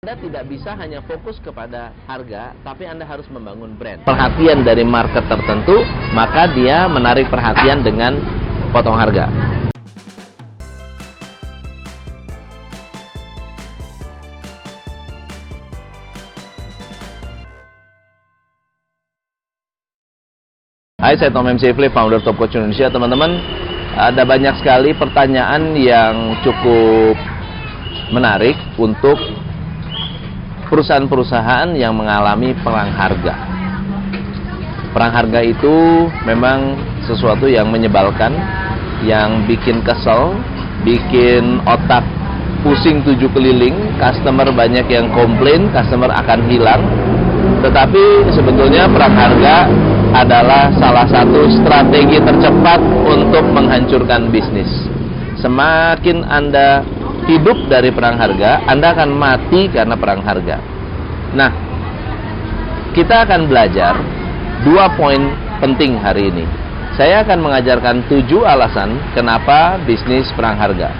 Anda tidak bisa hanya fokus kepada harga, tapi Anda harus membangun brand. Perhatian dari market tertentu, maka dia menarik perhatian dengan potong harga. Hai, saya Tom MC Flip, founder Top Coach Indonesia. Teman-teman, ada banyak sekali pertanyaan yang cukup menarik untuk perusahaan-perusahaan yang mengalami perang harga. Perang harga itu memang sesuatu yang menyebalkan, yang bikin kesel, bikin otak pusing tujuh keliling, customer banyak yang komplain, customer akan hilang. Tetapi sebetulnya perang harga adalah salah satu strategi tercepat untuk menghancurkan bisnis. Semakin Anda hidup dari perang harga, Anda akan mati karena perang harga. Nah, kita akan belajar 2 poin penting hari ini. Saya akan mengajarkan 7 alasan kenapa bisnis perang harga,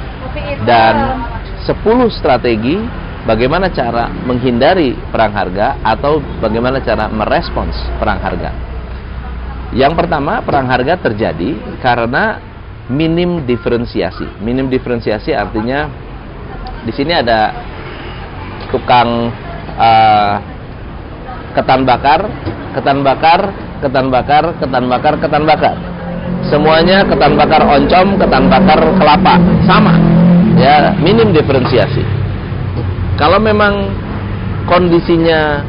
dan 10 strategi bagaimana cara menghindari perang harga atau bagaimana cara merespons perang harga. Yang pertama, perang harga terjadi karena minim diferensiasi. Minim diferensiasi artinya di sini ada tukang ketan bakar, ketan bakar, ketan bakar, ketan bakar, ketan bakar. Semuanya ketan bakar oncom, ketan bakar kelapa, sama. Ya, minim diferensiasi. Kalau memang kondisinya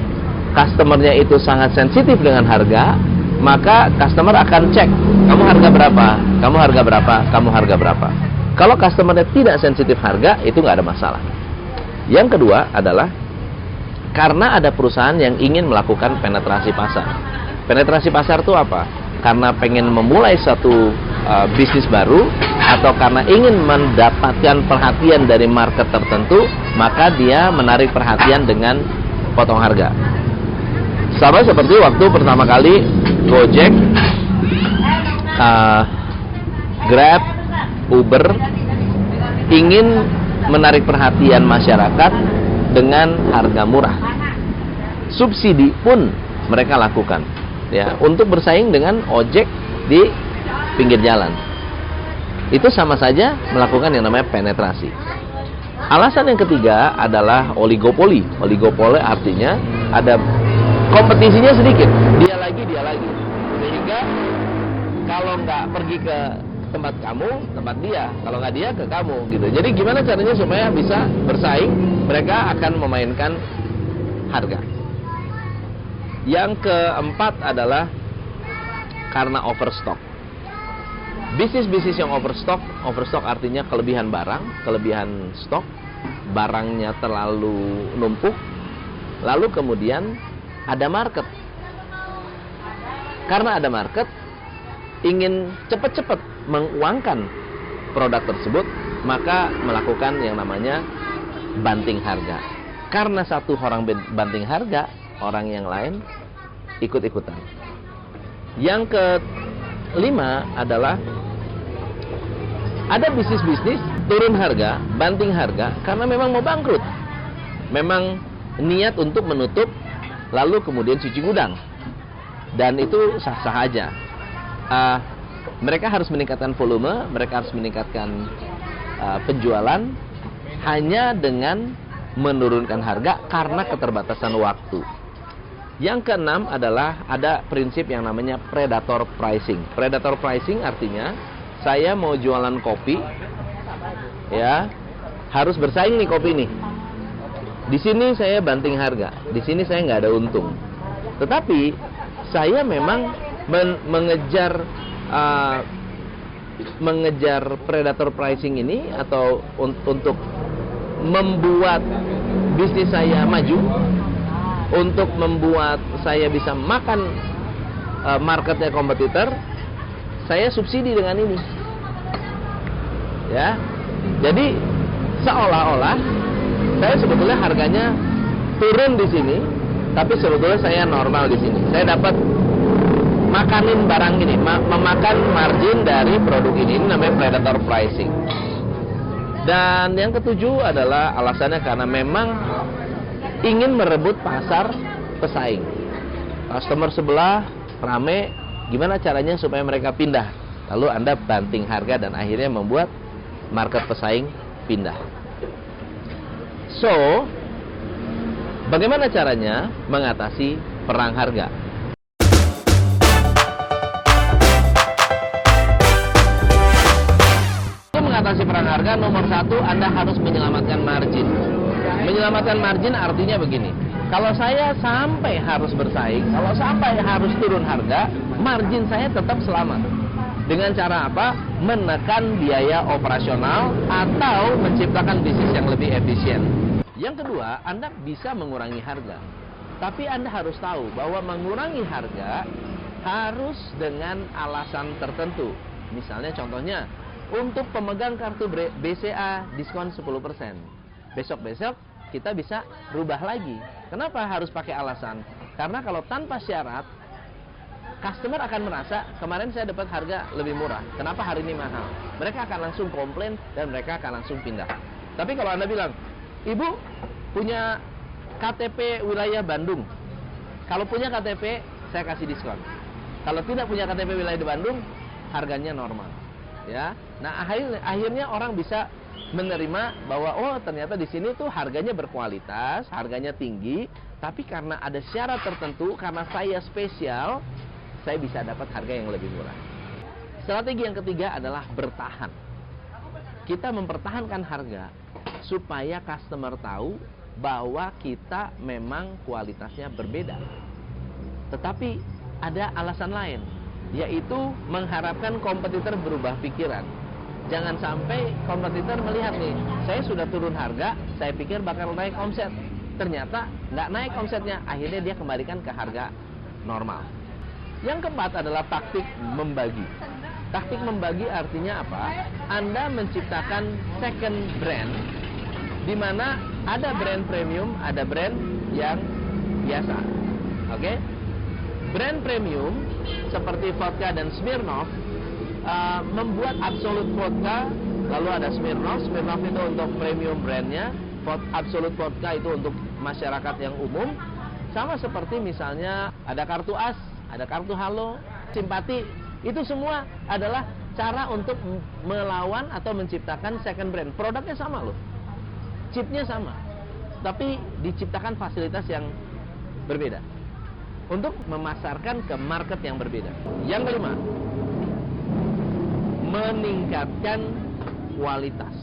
customernya itu sangat sensitif dengan harga, maka customer akan cek, kamu harga berapa, kamu harga berapa, kamu harga berapa. Kalau customernya tidak sensitif harga, itu nggak ada masalah. Yang kedua adalah karena ada perusahaan yang ingin melakukan penetrasi pasar. Penetrasi pasar itu apa? Karena pengen memulai satu bisnis baru, atau karena ingin mendapatkan perhatian dari market tertentu, maka dia menarik perhatian dengan potong harga. Sama seperti waktu pertama kali Gojek, Grab, Uber ingin menarik perhatian masyarakat dengan harga murah. Subsidi pun mereka lakukan, ya, untuk bersaing dengan ojek di pinggir jalan. Itu sama saja melakukan yang namanya penetrasi. Alasan yang ketiga adalah oligopoli. Oligopoli artinya ada kompetisinya sedikit, dia lagi, sehingga kalau nggak pergi ke tempat kamu, tempat dia, kalau nggak dia ke kamu, gitu. Jadi gimana caranya supaya bisa bersaing? Mereka akan memainkan harga. Yang keempat adalah karena overstock. Bisnis-bisnis yang overstock artinya kelebihan barang, kelebihan stok, barangnya terlalu numpuk, lalu kemudian ada market. Karena ada market, ingin cepat-cepat menguangkan produk tersebut, maka melakukan yang namanya banting harga. Karena satu orang banting harga, orang yang lain ikut-ikutan. Yang kelima adalah ada bisnis-bisnis turun harga, banting harga karena memang mau bangkrut. Memang niat untuk menutup, lalu kemudian cuci gudang. Dan itu sah-sah aja. Mereka harus meningkatkan volume, mereka harus meningkatkan penjualan hanya dengan menurunkan harga karena keterbatasan waktu. Yang keenam adalah ada prinsip yang namanya predator pricing. Predator pricing artinya saya mau jualan kopi, ya, harus bersaing nih kopi nih. Di sini saya banting harga, di sini saya nggak ada untung. Tetapi saya memang mengejar predator pricing ini atau untuk membuat bisnis saya maju, untuk membuat saya bisa makan marketnya kompetitor, saya subsidi dengan ini, ya. Jadi seolah-olah saya sebetulnya harganya turun di sini, tapi sebetulnya saya normal di sini. Saya dapat makanin barang ini, memakan margin dari produk ini namanya predator pricing. Dan yang ketujuh adalah alasannya karena memang ingin merebut pasar pesaing. Customer sebelah rame, gimana caranya supaya mereka pindah? Lalu Anda banting harga dan akhirnya membuat market pesaing pindah. So, bagaimana caranya mengatasi perang harga? Mengatasi perang harga, nomor satu, Anda harus menyelamatkan margin. Menyelamatkan margin artinya begini, kalau saya sampai harus bersaing, kalau sampai harus turun harga, margin saya tetap selamat. Dengan cara apa? Menekan biaya operasional atau menciptakan bisnis yang lebih efisien. Yang kedua, Anda bisa mengurangi harga. Tapi Anda harus tahu bahwa mengurangi harga harus dengan alasan tertentu. Misalnya contohnya, untuk pemegang kartu BCA diskon 10%. Besok-besok kita bisa rubah lagi. Kenapa harus pakai alasan? Karena kalau tanpa syarat, customer akan merasa, kemarin saya dapat harga lebih murah, kenapa hari ini mahal? Mereka akan langsung komplain dan mereka akan langsung pindah. Tapi kalau Anda bilang, Ibu punya KTP wilayah Bandung, kalau punya KTP saya kasih diskon. Kalau tidak punya KTP wilayah di Bandung, harganya normal. Ya, nah akhirnya orang bisa menerima bahwa oh ternyata di sini tuh harganya berkualitas, harganya tinggi, tapi karena ada syarat tertentu, karena saya spesial, saya bisa dapat harga yang lebih murah. Strategi yang ketiga adalah bertahan. Kita mempertahankan harga supaya customer tahu bahwa kita memang kualitasnya berbeda. Tetapi ada alasan lain, yaitu mengharapkan kompetitor berubah pikiran. Jangan sampai kompetitor melihat nih, saya sudah turun harga, saya pikir bakal naik omset. Ternyata nggak naik omsetnya, akhirnya dia kembalikan ke harga normal. Yang keempat adalah taktik membagi. Taktik membagi artinya apa? Anda menciptakan second brand, di mana ada brand premium, ada brand yang biasa. Oke? Brand premium seperti vodka dan Smirnoff membuat Absolut Vodka, lalu ada Smirnoff. Smirnoff itu untuk premium brandnya, Absolut Vodka itu untuk masyarakat yang umum. Sama seperti misalnya ada kartu as, ada kartu halo, simpati. Itu semua adalah cara untuk melawan atau menciptakan second brand. Produknya sama loh, chipnya sama, tapi diciptakan fasilitas yang berbeda untuk memasarkan ke market yang berbeda. Yang kelima, meningkatkan kualitas,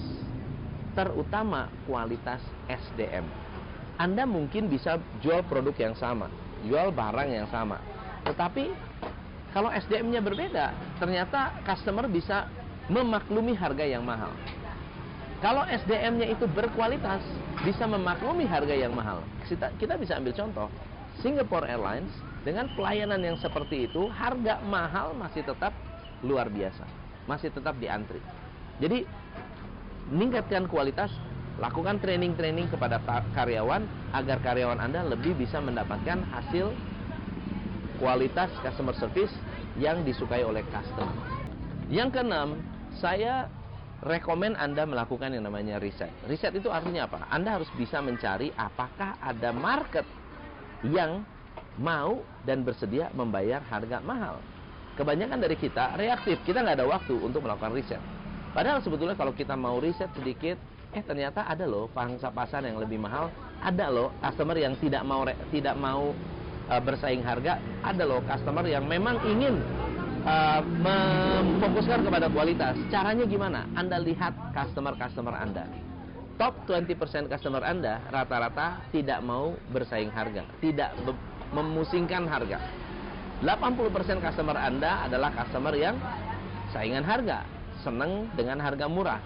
terutama kualitas SDM. Anda mungkin bisa jual produk yang sama, jual barang yang sama, tetapi kalau SDM-nya berbeda, ternyata customer bisa memaklumi harga yang mahal. Kalau SDM-nya itu berkualitas, bisa memaklumi harga yang mahal. Kita bisa ambil contoh, Singapore Airlines dengan pelayanan yang seperti itu, harga mahal masih tetap luar biasa, masih tetap diantri. Jadi meningkatkan kualitas, lakukan training-training kepada karyawan agar karyawan Anda lebih bisa mendapatkan hasil kualitas customer service yang disukai oleh customer. Yang keenam, saya rekomen Anda melakukan yang namanya riset. Riset itu artinya apa? Anda harus bisa mencari apakah ada market yang mau dan bersedia membayar harga mahal. Kebanyakan dari kita reaktif, kita nggak ada waktu untuk melakukan riset. Padahal sebetulnya kalau kita mau riset sedikit, ternyata ada loh pangsa pasar yang lebih mahal, ada loh customer yang tidak mau bersaing harga, ada loh customer yang memang ingin memfokuskan kepada kualitas. Caranya gimana? Anda lihat customer Anda. Top 20% customer Anda rata-rata tidak mau bersaing harga, tidak memusingkan harga. 80% customer Anda adalah customer yang saingan harga, senang dengan harga murah.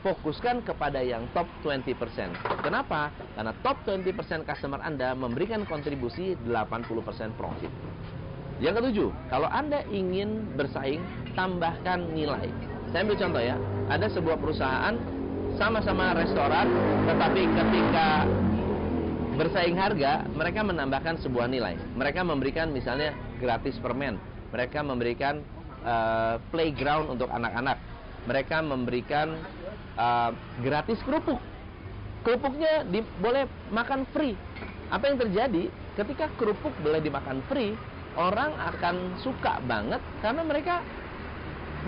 Fokuskan kepada yang top 20%. Kenapa? Karena top 20% customer Anda memberikan kontribusi 80% profit. Yang ketujuh, kalau Anda ingin bersaing, tambahkan nilai. Saya ambil contoh ya, ada sebuah perusahaan sama-sama restoran, tetapi ketika bersaing harga, mereka menambahkan sebuah nilai. Mereka memberikan misalnya gratis permen, mereka memberikan playground untuk anak-anak, mereka memberikan gratis kerupuk. Kerupuknya boleh makan free. Apa yang terjadi ketika kerupuk boleh dimakan free, orang akan suka banget karena mereka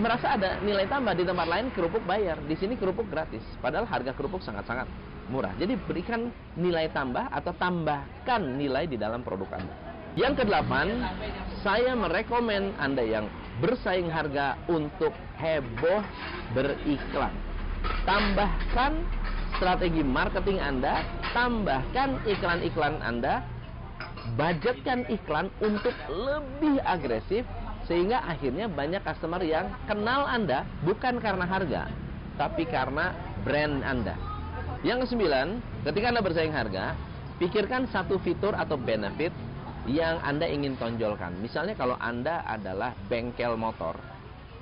merasa ada nilai tambah. Di tempat lain kerupuk bayar, di sini kerupuk gratis. Padahal harga kerupuk sangat-sangat murah. Jadi berikan nilai tambah atau tambahkan nilai di dalam produk Anda. Yang kedelapan, saya merekomen Anda yang bersaing harga untuk heboh beriklan. Tambahkan strategi marketing Anda, tambahkan iklan-iklan Anda, budgetkan iklan untuk lebih agresif, sehingga akhirnya banyak customer yang kenal Anda bukan karena harga, tapi karena brand Anda. Yang kesembilan, ketika Anda bersaing harga, pikirkan satu fitur atau benefit yang Anda ingin tonjolkan. Misalnya kalau Anda adalah bengkel motor,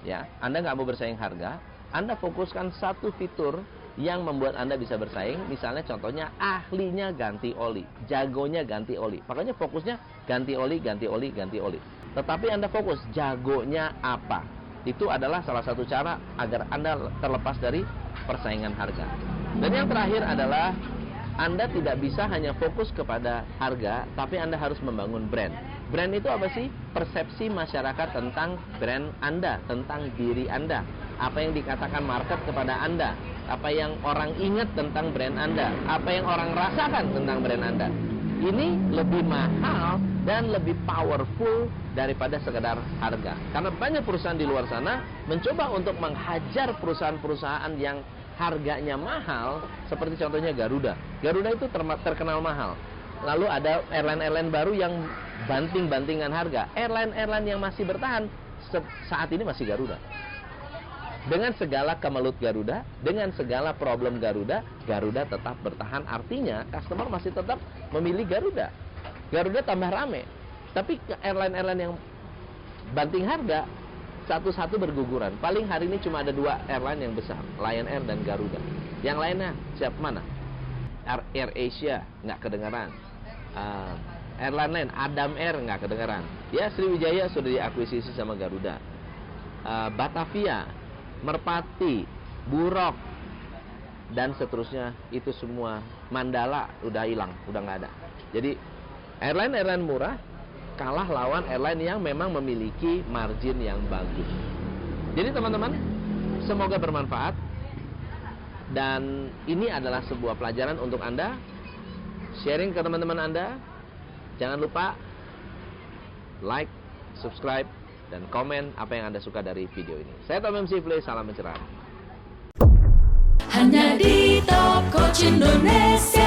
ya, Anda nggak mau bersaing harga, Anda fokuskan satu fitur yang membuat Anda bisa bersaing. Misalnya contohnya ahlinya ganti oli, jagonya ganti oli. Makanya fokusnya ganti oli, ganti oli, ganti oli. Tetapi Anda fokus jagonya apa. Itu adalah salah satu cara agar Anda terlepas dari persaingan harga. Dan yang terakhir adalah Anda tidak bisa hanya fokus kepada harga, tapi Anda harus membangun brand. Brand itu apa sih? Persepsi masyarakat tentang brand Anda, tentang diri Anda. Apa yang dikatakan market kepada Anda, apa yang orang ingat tentang brand Anda, apa yang orang rasakan tentang brand Anda. Ini lebih mahal dan lebih powerful daripada sekedar harga. Karena banyak perusahaan di luar sana mencoba untuk menghajar perusahaan-perusahaan yang harganya mahal, seperti contohnya Garuda. Garuda itu terkenal mahal. Lalu ada airline-airline baru yang banting-bantingan harga. Airline-airline yang masih bertahan saat ini masih Garuda. Dengan segala kemelut Garuda, dengan segala problem Garuda, Garuda tetap bertahan. Artinya customer masih tetap memilih Garuda. Garuda tambah rame. Tapi airline-airline yang banting harga satu-satu berguguran. Paling hari ini cuma ada 2 airline yang besar, Lion Air dan Garuda. Yang lainnya siapa mana? Air Asia nggak kedengaran. Airline lain, Adam Air nggak kedengaran. Ya, Sriwijaya sudah diakuisisi sama Garuda. Batavia, Merpati, Burok, dan seterusnya itu semua. Mandala udah hilang, udah nggak ada. Jadi airline murah kalah lawan airline yang memang memiliki margin yang bagus. Jadi teman-teman, semoga bermanfaat. Dan ini adalah sebuah pelajaran untuk Anda. Sharing ke teman-teman Anda. Jangan lupa like, subscribe, dan komen apa yang Anda suka dari video ini. Saya Tom MC Play, salam mencerahan. Hanya di Top Coach Indonesia.